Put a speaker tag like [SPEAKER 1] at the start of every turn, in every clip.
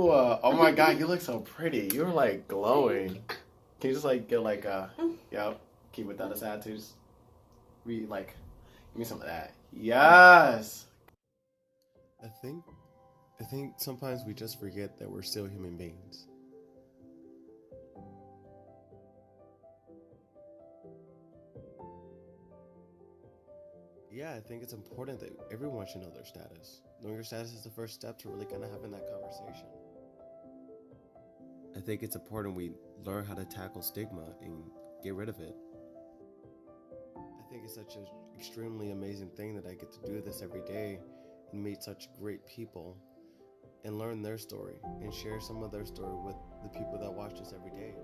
[SPEAKER 1] Oh my god, you look so pretty. You're like glowing. Can you just like get like yep, keep without us attitudes. We like give me some of that. Yes. I think sometimes we just forget that we're still human beings. Yeah, I think it's important that everyone should know their status. Knowing your status is the first step to really kind of having that conversation. I think it's important we learn how to tackle stigma and get rid of it. I think it's such an extremely amazing thing that I get to do this every day and meet such great people and learn their story and share some of their story with the people that watch us every day.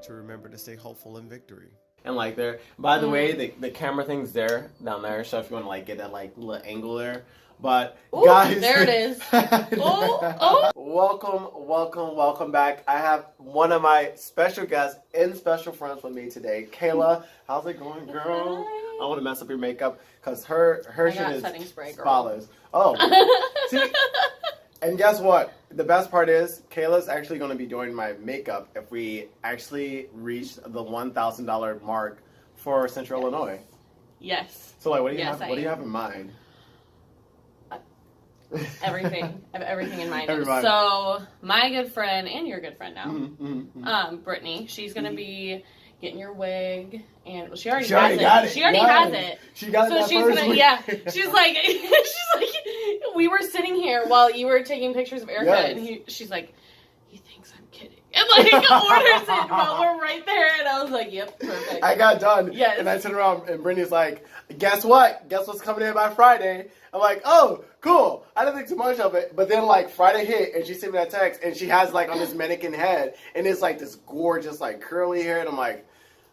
[SPEAKER 1] To remember to stay hopeful in victory. And like there, by the way, the camera thing's there, down there, so if you want to like get that like little angle there. But
[SPEAKER 2] ooh,
[SPEAKER 1] guys,
[SPEAKER 2] there it is. Oh.
[SPEAKER 1] Welcome back. I have one of my special guests and special friends with me today, Kayla. How's it going, girl?
[SPEAKER 2] Hi.
[SPEAKER 1] I want to mess up your makeup because her shit is
[SPEAKER 2] setting spray, girl.
[SPEAKER 1] spotless. Oh, see, and guess what? The best part is Kayla's actually going to be doing my makeup if we actually reach the $1,000 mark for Central Illinois.
[SPEAKER 2] Yes.
[SPEAKER 1] So like, what do you have in mind?
[SPEAKER 2] Everything. I have everything in mind.
[SPEAKER 1] Everybody.
[SPEAKER 2] So my good friend and your good friend now, Brittany, she's gonna be getting your wig, and well, she already has it. She already has it.
[SPEAKER 1] She got it.
[SPEAKER 2] So
[SPEAKER 1] that
[SPEAKER 2] she's
[SPEAKER 1] first
[SPEAKER 2] gonna,
[SPEAKER 1] week.
[SPEAKER 2] yeah. She's like, we were sitting here while you were taking pictures of Erica, and she's like, he thinks I'm kidding, and like orders it while we're right there, and I was like, yep, perfect.
[SPEAKER 1] I got done.
[SPEAKER 2] Yes.
[SPEAKER 1] And I turned around, and Brittany's like, guess what? Guess what's coming in by Friday? I'm like, oh, cool. I didn't think too much of it. But then, like, Friday hit, and she sent me that text, and she has, like, on this mannequin head, and it's, like, this gorgeous, like, curly hair, and I'm like,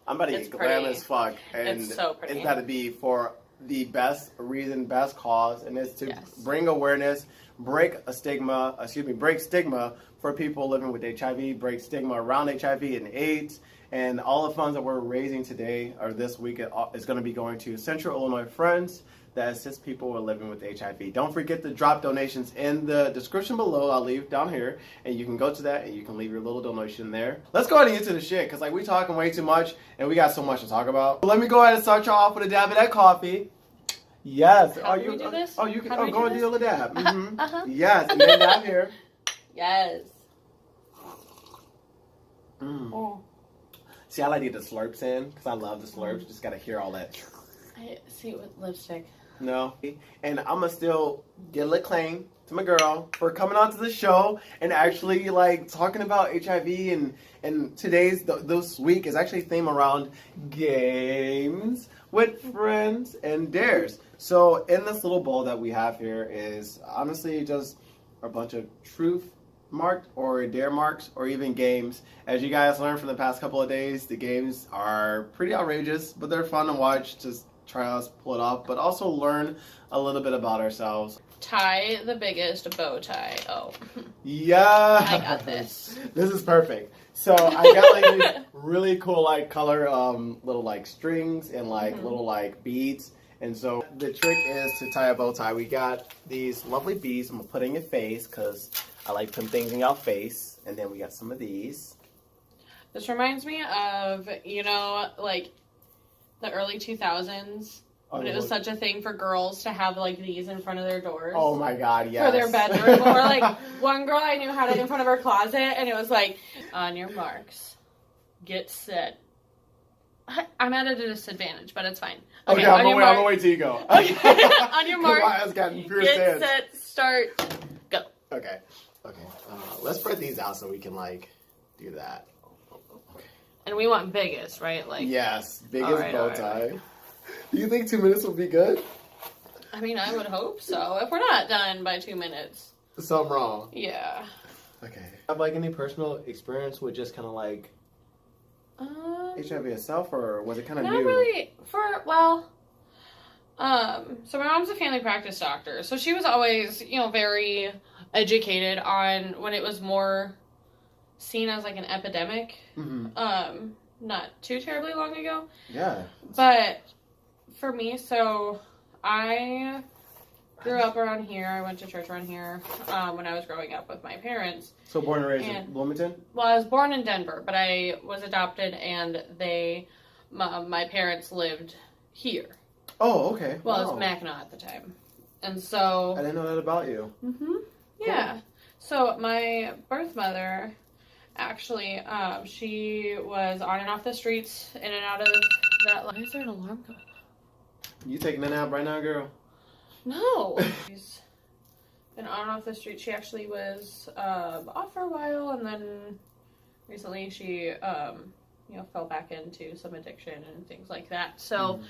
[SPEAKER 1] I'm about to get glam as fuck. And
[SPEAKER 2] it's so pretty.
[SPEAKER 1] It's got to be for the best reason, best cause, and it's to bring awareness, break stigma for people living with HIV, break stigma around HIV and AIDS. And all the funds that we're raising today or this week is going to be going to Central Illinois Friends that assist people who are living with HIV. Don't forget to drop donations in the description below. I'll leave down here, and you can go to that and you can leave your little donation there. Let's go ahead and get to the shit, because like we talking way too much and we got so much to talk about. Let me go ahead and start y'all off with a dab of that coffee. Yes.
[SPEAKER 2] How do we do this?
[SPEAKER 1] Oh, you can
[SPEAKER 2] How do
[SPEAKER 1] go
[SPEAKER 2] we
[SPEAKER 1] and
[SPEAKER 2] do
[SPEAKER 1] do a little dab.
[SPEAKER 2] Uh-huh.
[SPEAKER 1] Yes, and then down here.
[SPEAKER 2] Yes.
[SPEAKER 1] Oh. See, I like to get the slurps in because I love the slurps. Just gotta hear all that.
[SPEAKER 2] I see it with lipstick.
[SPEAKER 1] No. And I'm gonna still give a claim to my girl for coming onto the show and actually like talking about HIV and today's this week is actually themed around games with friends and dares. So in this little bowl that we have here is honestly just a bunch of truth marked or dare marks or even games. As you guys learned from the past couple of days, the games are pretty outrageous, but they're fun to watch. Just try us pull it off, but also learn a little bit about ourselves.
[SPEAKER 2] Tie the biggest bow tie. Oh.
[SPEAKER 1] Yeah.
[SPEAKER 2] I got this.
[SPEAKER 1] This is perfect. So I got like these really cool like color little like strings and like little like beads. And so the trick is to tie a bow tie. We got these lovely beads I'm gonna put in your face because I like putting things in your face. And then we got some of these.
[SPEAKER 2] This reminds me of, you know, like the early 2000s when it was such a thing for girls to have like these in front of their doors.
[SPEAKER 1] Oh my God, yes.
[SPEAKER 2] For their bedroom. Or like one girl I knew had it in front of her closet and it was like, on your marks, get set. I'm at a disadvantage, but it's fine.
[SPEAKER 1] Okay, I'm gonna wait till you go.
[SPEAKER 2] Okay. On your mark,
[SPEAKER 1] my eyes gotten pure
[SPEAKER 2] get set, start, go.
[SPEAKER 1] Okay. Let's spread these out so we can like do that. Okay.
[SPEAKER 2] And we want biggest, right? Like
[SPEAKER 1] yes, biggest bow tie. Right. Do you think 2 minutes will be good?
[SPEAKER 2] I mean, I would hope so. If we're not done by 2 minutes.
[SPEAKER 1] So I'm wrong.
[SPEAKER 2] Yeah.
[SPEAKER 1] Okay. Have like any personal experience with just kind of like HIV itself, or was it kind of new?
[SPEAKER 2] Not really. So my mom's a family practice doctor, so she was always, you know, very educated on when it was more seen as like an epidemic. Not too terribly long ago.
[SPEAKER 1] Yeah.
[SPEAKER 2] But for me, so I grew up around here. I went to church around here when I was growing up with my parents.
[SPEAKER 1] So born and raised in Bloomington?
[SPEAKER 2] Well, I was born in Denver, but I was adopted, and my parents lived here.
[SPEAKER 1] Oh, okay.
[SPEAKER 2] Well, it was Mackinac at the time. And so...
[SPEAKER 1] I didn't know that about you.
[SPEAKER 2] Mm-hmm. Yeah. Cool. So my birth mother, actually, she was on and off the streets, in and out of that... Why is there an alarm going on?
[SPEAKER 1] You taking a nap right now, girl?
[SPEAKER 2] No. She's been on and off the street. She actually was off for a while, and then recently she, fell back into some addiction and things like that. So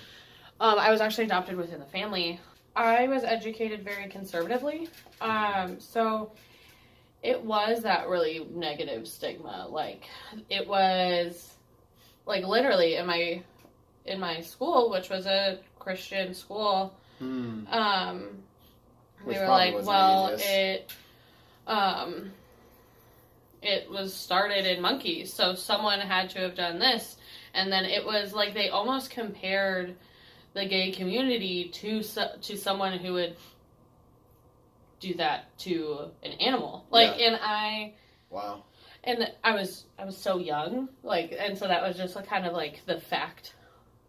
[SPEAKER 2] I was actually adopted within the family. I was educated very conservatively. So it was that really negative stigma. Like, it was, like, literally in my school, which was a Christian school, we were like, well, it was started in monkeys, so someone had to have done this. And then it was like they almost compared the gay community to someone who would do that to an animal. Like, yeah.
[SPEAKER 1] Wow.
[SPEAKER 2] And I was so young, like, and so that was just kind of like the fact.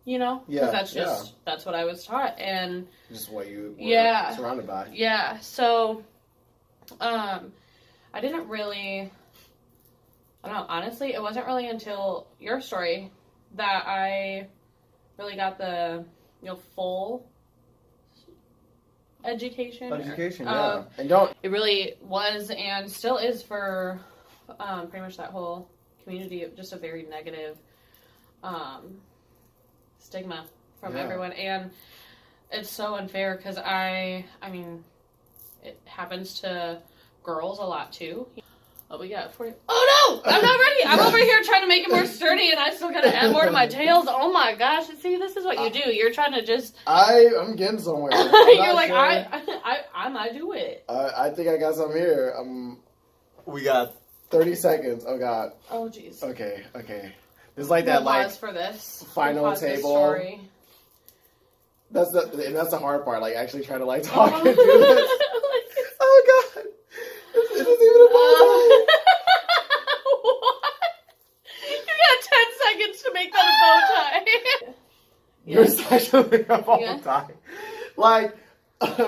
[SPEAKER 2] Yeah. Because that's what I was taught, and
[SPEAKER 1] just what you were surrounded by.
[SPEAKER 2] Yeah. So, I didn't really. I don't know. Honestly, it wasn't really until your story that I really got the full education.
[SPEAKER 1] Yeah. And don't.
[SPEAKER 2] It really was and still is for pretty much that whole community. Just a very negative. Stigma from everyone, and it's so unfair because I mean, it happens to girls a lot too. Oh, we got 40. Oh no, I'm not ready. I'm over here trying to make it more sturdy, and I still gotta add more to my tails. Oh my gosh! See, this is what you do. You're trying to just.
[SPEAKER 1] I'm getting somewhere.
[SPEAKER 2] You're like, sure. I might do it.
[SPEAKER 1] I think I got some here. We got 30 seconds. Oh god.
[SPEAKER 2] Oh jeez.
[SPEAKER 1] Okay. There's like that
[SPEAKER 2] pause for this.
[SPEAKER 1] Final table. That's the hard part. Like actually trying to talk and do this. Oh god, it isn't even a bow tie.
[SPEAKER 2] What? You got 10 seconds to make that a bow tie.
[SPEAKER 1] Yours actually a bow tie. Like,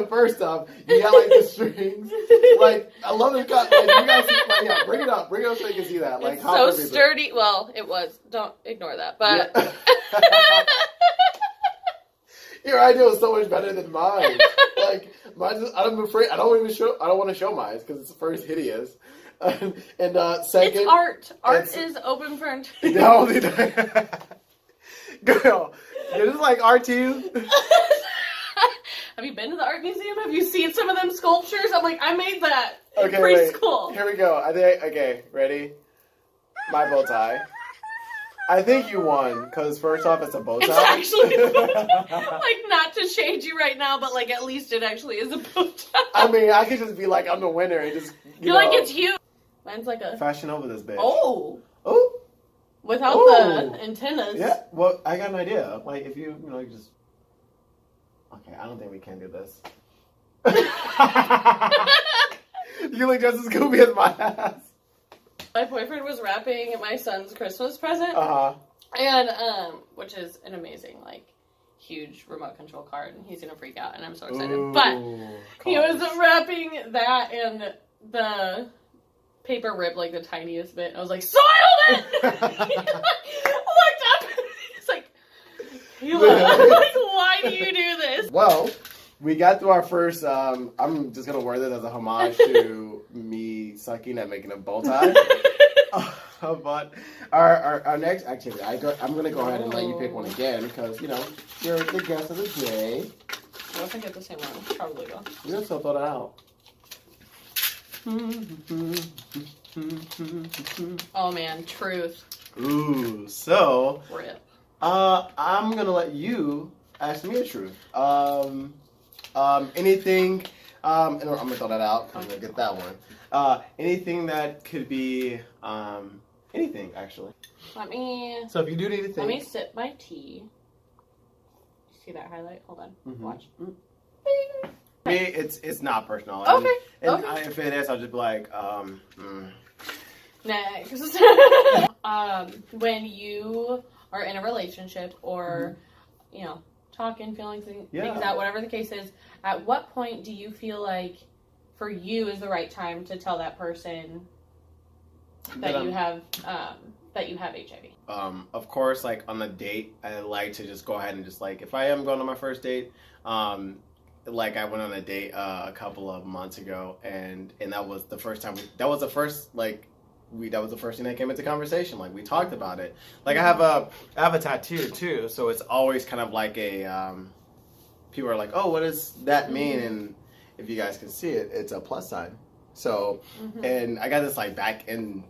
[SPEAKER 1] first off, you got the strings. Like, I love this cut. You guys see, bring it up so you can see that. Like,
[SPEAKER 2] it's so sturdy. Well, it was. Don't ignore that. But
[SPEAKER 1] your idea was so much better than mine. Like, mine. I'm afraid. I don't want to show mine because it's first hideous, and second,
[SPEAKER 2] it's art. Art is open for interpretation.
[SPEAKER 1] No, girl, this is like art to you.
[SPEAKER 2] Have you been to the art museum? Have you seen some of them sculptures? I'm like, I made that in
[SPEAKER 1] preschool.
[SPEAKER 2] Wait.
[SPEAKER 1] Here we go. Okay, ready? My bow tie. I think you won, because first off, it's a bow tie.
[SPEAKER 2] It's actually, like, not to shade you right now, but, like, at least it actually is a bow tie.
[SPEAKER 1] I mean, I could just be like, I'm the winner, and just,
[SPEAKER 2] You're like, it's huge. Mine's like a...
[SPEAKER 1] Fashion over this bitch.
[SPEAKER 2] Oh! Without the antennas.
[SPEAKER 1] Yeah, well, I got an idea. Like, if you just... Okay, I don't think we can do this. You look just as goofy as my ass.
[SPEAKER 2] My boyfriend was wrapping my son's Christmas present. And, which is an amazing, huge remote control card, and he's gonna freak out, and I'm so excited.
[SPEAKER 1] Ooh,
[SPEAKER 2] but he was wrapping that, and the paper ripped, the tiniest bit. I was like, soiled it! He, looked up, he's like, why do you do this?
[SPEAKER 1] Well, we got through our first, I'm just going to word this as a homage to me sucking at making a bow tie. But our next activity, I'm going to go ahead and let you pick one again, because, you're the guest of the day.
[SPEAKER 2] I don't think it's the same one. Probably will.
[SPEAKER 1] You can still throw that out.
[SPEAKER 2] Oh man, truth.
[SPEAKER 1] Ooh, so...
[SPEAKER 2] Rip.
[SPEAKER 1] I'm gonna let you ask me a truth. Anything, and I'm gonna throw that out because I'm gonna get that one. Anything that could be, anything actually. So if you do need to think.
[SPEAKER 2] Let me sip my tea. See that highlight? Hold on.
[SPEAKER 1] Mm-hmm.
[SPEAKER 2] Watch.
[SPEAKER 1] Me, it's not personal.
[SPEAKER 2] Okay.
[SPEAKER 1] And if it is, I'll just be like,
[SPEAKER 2] Next. When you are in a relationship or, you know, talking, feeling things out, whatever the case is, at what point do you feel like for you is the right time to tell that person that you have HIV?
[SPEAKER 1] Of course, like on a date, I like to just go ahead and just like, if I am going on my first date, like I went on a date a couple of months ago, and that was the first time. That was the first thing that came into conversation. Like we talked about it. Like I have a tattoo too, so it's always kind of like a people are like, oh, what does that mean? And if you guys can see it, it's a plus sign. So and I got this like back in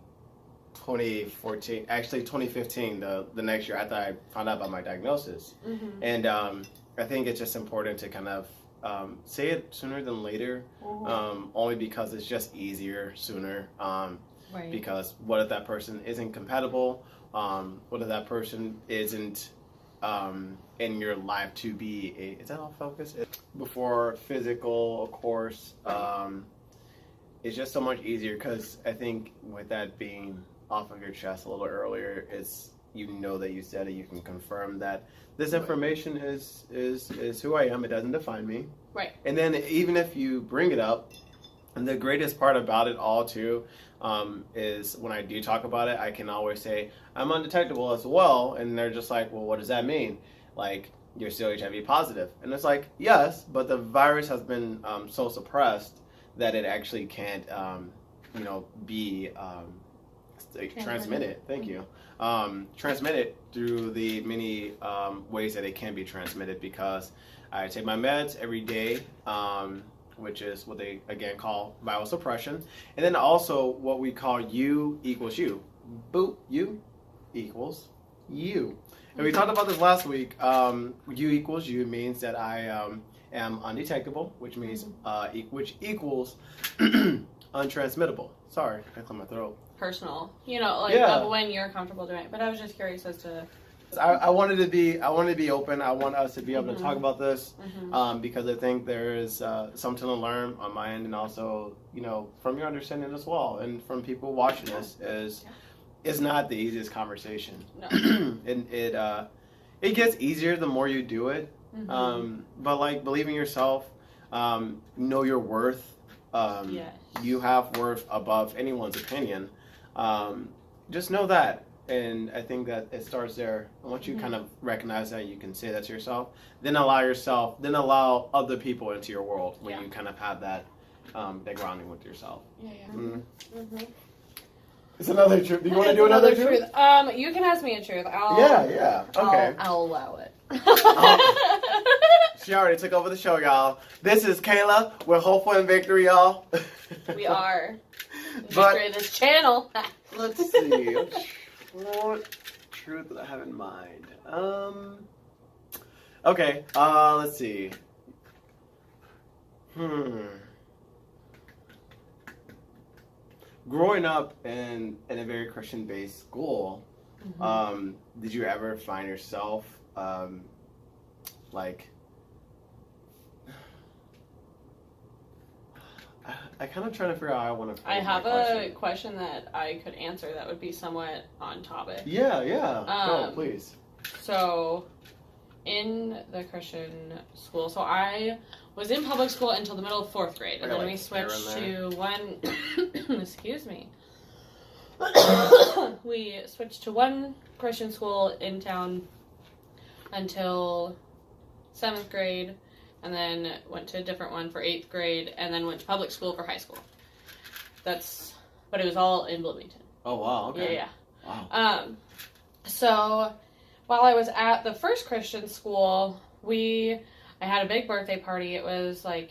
[SPEAKER 1] 2014, actually 2015, the next year after I found out about my diagnosis. And I think it's just important to kind of say it sooner than later, only because it's just easier sooner.
[SPEAKER 2] Right.
[SPEAKER 1] Because what if that person isn't compatible? What if that person isn't in your life to be is that all focus? Before physical, of course, it's just so much easier because I think with that being off of your chest a little earlier, it's that you said it, you can confirm that this information is who I am. It doesn't define me.
[SPEAKER 2] Right.
[SPEAKER 1] And then even if you bring it up, and the greatest part about it all too is when I do talk about it, I can always say I'm undetectable as well, and they're just like, well, what does that mean? Like, you're still HIV positive, and it's like, yes, but the virus has been so suppressed that it actually can't be transmitted. Thank you. Transmitted through the many ways that it can be transmitted, because I take my meds every day, which is what they again call viral suppression, and then also what we call U equals U. Boop, U equals U. And we talked about this last week. U equals U means that I am undetectable, which means which equals untransmittable. Sorry, I cleared my throat.
[SPEAKER 2] Personal, of when you're comfortable doing it. But I was just curious as to.
[SPEAKER 1] I wanted to be open. I want us to be able to talk about this because I think there is something to learn on my end, and also from your understanding as well, and from people watching this is not the easiest conversation. No. And it gets easier the more you do it. But like, believe in yourself, know your worth. You have worth above anyone's opinion. Just know that. And I think that it starts there. And once you kind of recognize that, you can say that to yourself, then allow other people into your world when you kind of have that grounding with yourself. It's another truth. Do you want to do another truth?
[SPEAKER 2] You can ask me a truth.
[SPEAKER 1] Okay.
[SPEAKER 2] I'll allow it.
[SPEAKER 1] She already took over the show, y'all. This is Kayla. We're hopeful in victory, y'all.
[SPEAKER 2] We are. Victory of this channel.
[SPEAKER 1] Let's see. What truth that I have in mind? Okay. Let's see. Growing up in a very Christian-based school, did you ever find yourself like? I kind of trying to figure out how I want to.
[SPEAKER 2] I have a question that I could answer that would be somewhat on topic.
[SPEAKER 1] Yeah. No, please.
[SPEAKER 2] So, in the Christian school, so I was in public school until the middle of 4th grade, and then we switched to one. Excuse me. We switched to one Christian school in town until 7th grade. And then went to a different one for 8th grade, and then went to public school for high school. But it was all in Bloomington.
[SPEAKER 1] Oh, wow, okay.
[SPEAKER 2] Yeah.
[SPEAKER 1] Wow.
[SPEAKER 2] So, while I was at the first Christian school, I had a big birthday party. It was like,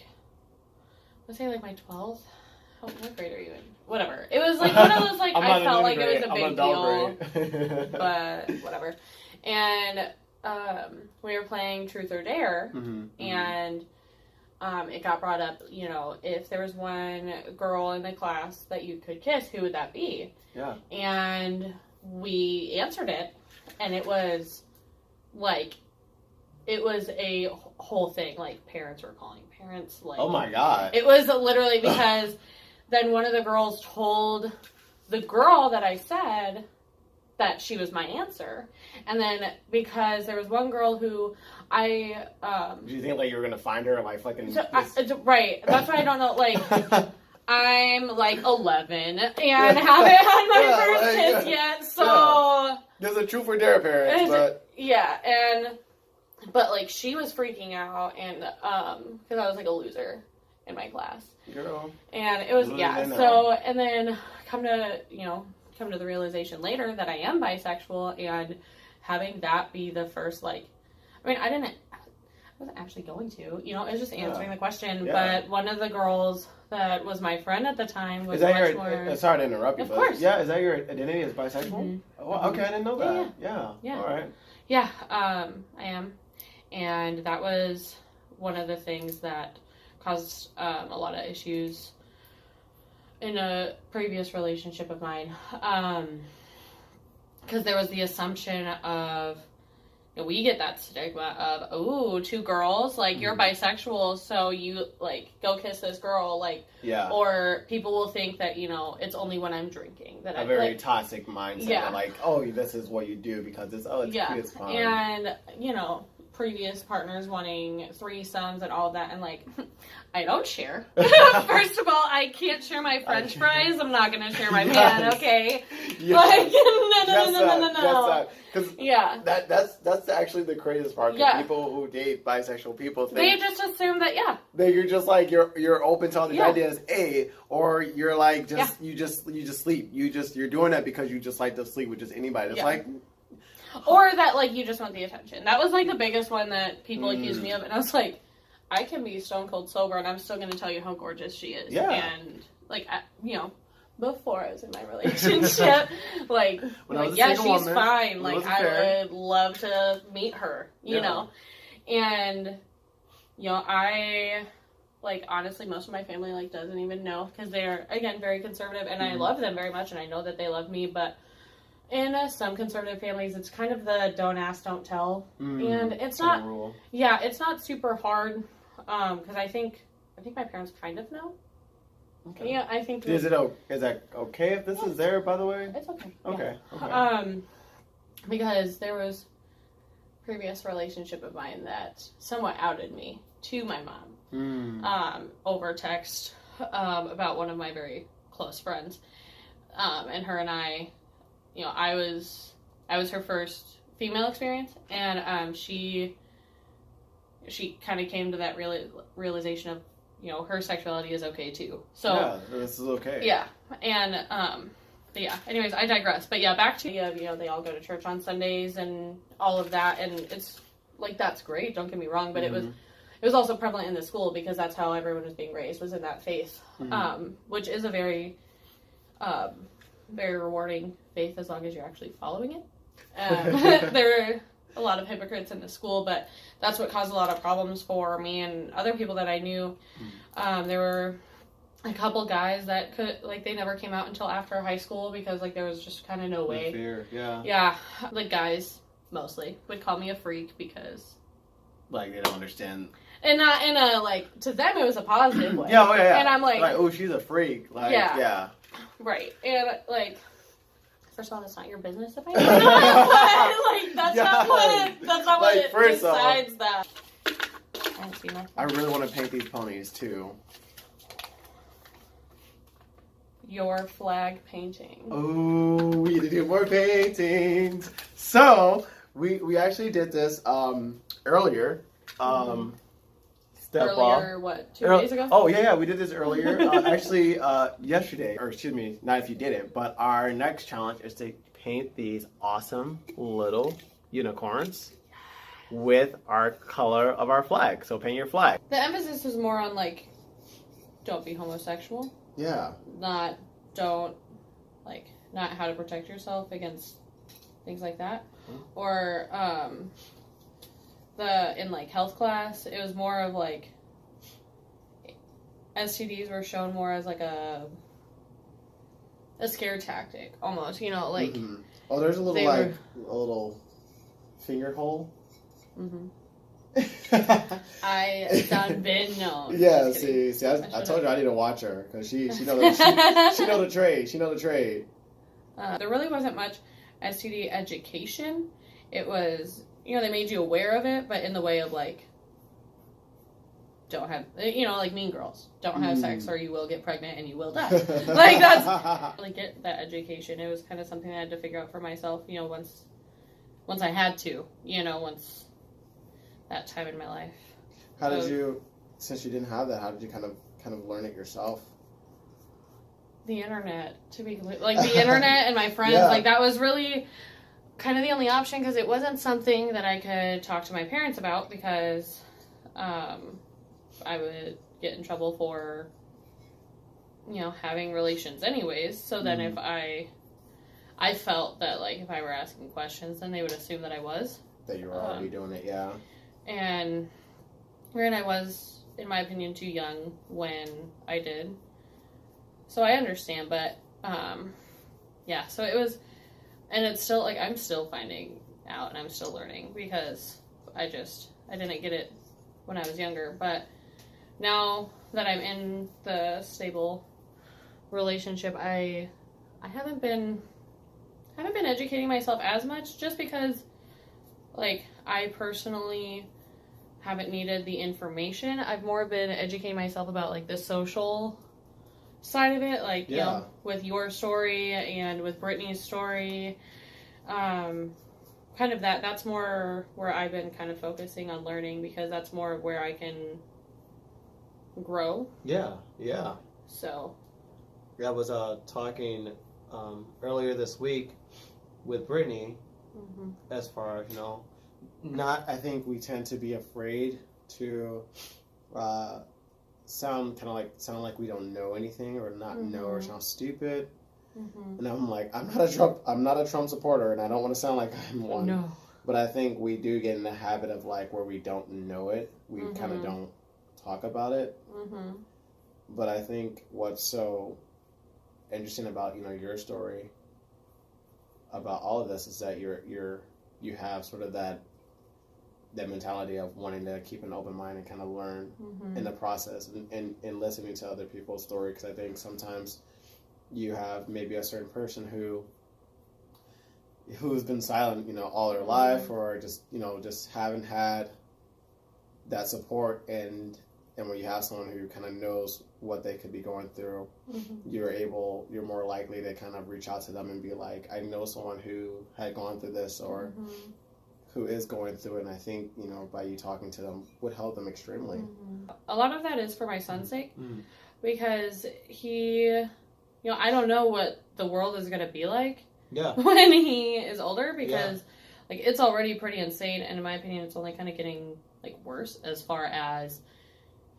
[SPEAKER 2] let's say like my 12th? What grade are you in? Whatever. It was like one of those, like, I felt like it was a big deal. But, whatever. And we were playing Truth or Dare, and it got brought up, if there was one girl in the class that you could kiss, who would that be?
[SPEAKER 1] Yeah.
[SPEAKER 2] And we answered it, and it was, like, it was a whole thing. Like, parents were calling parents. Like,
[SPEAKER 1] oh my God.
[SPEAKER 2] It was literally because then one of the girls told the girl that I said that she was my answer. And then because there was one girl who I...
[SPEAKER 1] Do you think, like, you were going to find her and, like, fucking...
[SPEAKER 2] right. That's why I don't know, like... I'm, like, 11 and haven't had my first kiss yet, so...
[SPEAKER 1] Yeah. There's a truth or dare parents, but...
[SPEAKER 2] Yeah, but, like, she was freaking out, and, because I was, like, a loser in my class.
[SPEAKER 1] Girl.
[SPEAKER 2] And it was, so, and then come to the realization later that I am bisexual, and having that be the first, like, I mean, I wasn't actually going to, it was just answering the question, but one of the girls that was my friend at the time was much more...
[SPEAKER 1] Sorry to interrupt you,
[SPEAKER 2] of course.
[SPEAKER 1] Yeah, is that your identity as bisexual?
[SPEAKER 2] Mm-hmm.
[SPEAKER 1] Oh, okay, I didn't know that. Yeah. All right.
[SPEAKER 2] Yeah, I am. And that was one of the things that caused a lot of issues in a previous relationship of mine. Because there was the assumption of, we get that stigma of, two girls, like, you're bisexual, so you, like, go kiss this girl, like, or people will think that, it's only when I'm drinking that
[SPEAKER 1] a very toxic mindset, that, like, oh, this is what you do because it's it's fun.
[SPEAKER 2] And, previous partners wanting threesomes and all of that, and, like, I don't share. First of all, I can't share my French fries. I'm not going to share my man, okay? Like, no.
[SPEAKER 1] Because that's actually the craziest part. People who date bisexual people think
[SPEAKER 2] they just assume that
[SPEAKER 1] that you're just like you're open to all these ideas, or you're like you just sleep. You're doing that because you just like to sleep with just anybody. It's like.
[SPEAKER 2] Or that, like, you just want the attention. That was, like, the biggest one that people accused me of. And I was like, I can be stone cold sober, and I'm still going to tell you how gorgeous she is.
[SPEAKER 1] Yeah.
[SPEAKER 2] And, like, before I was in my relationship, like, she's fine. Like, I would love to meet her, you know. And, I, like, honestly, most of my family, like, doesn't even know. Because they're, again, very conservative. And I love them very much, and I know that they love me, but... In some conservative families, it's kind of the don't ask, don't tell, and it's not. Rule. Yeah, it's not super hard, because I think my parents kind of know. Okay. Yeah, I think.
[SPEAKER 1] Is that okay if this is there? By the way,
[SPEAKER 2] it's okay.
[SPEAKER 1] Okay.
[SPEAKER 2] Yeah. Okay. Because there was a previous relationship of mine that somewhat outed me to my mom, over text, about one of my very close friends, and her and I. I was her first female experience, and she kind of came to that realization of, her sexuality is okay too. So
[SPEAKER 1] this is okay.
[SPEAKER 2] Yeah, and but yeah. Anyways, I digress. But yeah, back to they all go to church on Sundays and all of that, and it's like that's great. Don't get me wrong, but it was also prevalent in the school because that's how everyone was being raised, was in that faith, which is a very very rewarding faith as long as you're actually following it. There are a lot of hypocrites in the school, but that's what caused a lot of problems for me and other people that I knew. There were a couple guys that they never came out until after high school because, like, there was just kind of no way.
[SPEAKER 1] Fear, yeah.
[SPEAKER 2] Yeah, like, guys, mostly, would call me a freak because...
[SPEAKER 1] Like, they don't understand...
[SPEAKER 2] And not in a, like, to them it was a positive way.
[SPEAKER 1] Yeah.
[SPEAKER 2] And I'm like...
[SPEAKER 1] oh, she's a freak. Like, yeah.
[SPEAKER 2] Right. And, like, first of all, that's not your business if I know that. Like, that's not what it decides that. I don't see nothing.
[SPEAKER 1] I really want to paint these ponies, too.
[SPEAKER 2] Your flag painting.
[SPEAKER 1] Oh, we need to do more paintings. So, we actually did this, earlier.
[SPEAKER 2] Earlier, what, 2 days ago?
[SPEAKER 1] Oh, yeah, we did this earlier. Actually, yesterday, or excuse me, not if you didn't, but our next challenge is to paint these awesome little unicorns with our color of our flag. So paint your flag.
[SPEAKER 2] The emphasis is more on, like, don't be homosexual.
[SPEAKER 1] Yeah.
[SPEAKER 2] Not how to protect yourself against things like that. Or, in, like, health class, it was more of, like, STDs were shown more as, like, a scare tactic, almost, like...
[SPEAKER 1] Oh, there's a little, a little finger hole.
[SPEAKER 2] I done been known.
[SPEAKER 1] Yeah, see, I told you I need to watch her because she know the trade. She know the trade.
[SPEAKER 2] There really wasn't much STD education. It was, they made you aware of it, but in the way of like, don't have, like Mean Girls. Don't have sex or you will get pregnant and you will die. Like that's, like get that education. It was kind of something I had to figure out for myself, once I had to, once that time in my life.
[SPEAKER 1] How did you, since you didn't have that, how did you kind of learn it yourself?
[SPEAKER 2] The internet, to be like the internet and my friends, like that was really kind of the only option because it wasn't something that I could talk to my parents about because I would get in trouble for, having relations anyways. So then if I felt that, like, if I were asking questions, then they would assume that I was.
[SPEAKER 1] That you were already doing it, yeah.
[SPEAKER 2] And I was, in my opinion, too young when I did. So I understand, but, so it was, and it's still, like, I'm still finding out and I'm still learning because I didn't get it when I was younger, but now that I'm in the stable relationship, I haven't been educating myself as much just because, like, I personally haven't needed the information. I've more been educating myself about, like, the social side of it, like, with your story and with Brittany's story, kind of that's more where I've been kind of focusing on learning because that's more where I can grow.
[SPEAKER 3] Yeah.
[SPEAKER 2] So.
[SPEAKER 3] I was talking earlier this week with Brittany as far as,
[SPEAKER 1] I think we tend to be afraid to sound like we don't know anything or not know or sound stupid. And I'm like, I'm not a Trump supporter and I don't want to sound like I'm one.
[SPEAKER 2] No.
[SPEAKER 1] But I think we do get in the habit of like where we don't know it, we kind of don't talk about it. But I think what's so interesting about your story about all of this is that you have sort of that mentality of wanting to keep an open mind and kind of learn in the process and listening to other people's story, because I think sometimes you have maybe a certain person who's been silent all their life or just haven't had that support, and when you have someone who kind of knows what they could be going through, you're more likely to kind of reach out to them and be like, I know someone who had gone through this or who is going through it, and I think, by you talking to them would help them extremely.
[SPEAKER 2] A lot of that is for my son's sake, because he, I don't know what the world is going to be like when he is older, because like it's already pretty insane, and in my opinion it's only kind of getting like worse as far as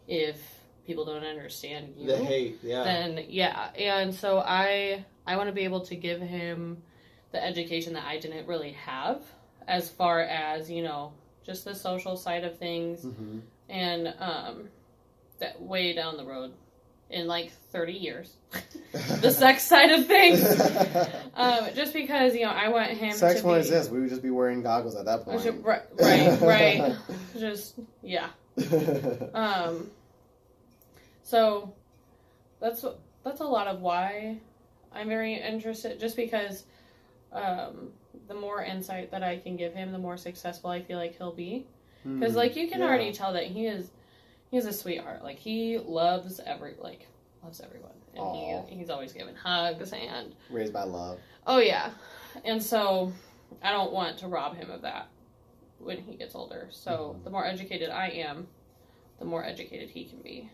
[SPEAKER 2] if people don't understand you,
[SPEAKER 3] the hate,
[SPEAKER 2] then and so I want to be able to give him the education that I didn't really have as far as just the social side of things, and that way down the road in like 30 years the sex side of things, just because I want him
[SPEAKER 1] sex
[SPEAKER 2] to
[SPEAKER 1] when
[SPEAKER 2] be,
[SPEAKER 1] it's this, we would just be wearing goggles at that point.
[SPEAKER 2] right just so that's a lot of why I'm very interested, just because the more insight that I can give him, the more successful I feel like he'll be. Because like you can already tell that he's a sweetheart. Like he loves everyone, and he's always giving hugs and
[SPEAKER 1] raised by love.
[SPEAKER 2] Oh yeah, and so I don't want to rob him of that when he gets older. So the more educated I am, the more educated he can be.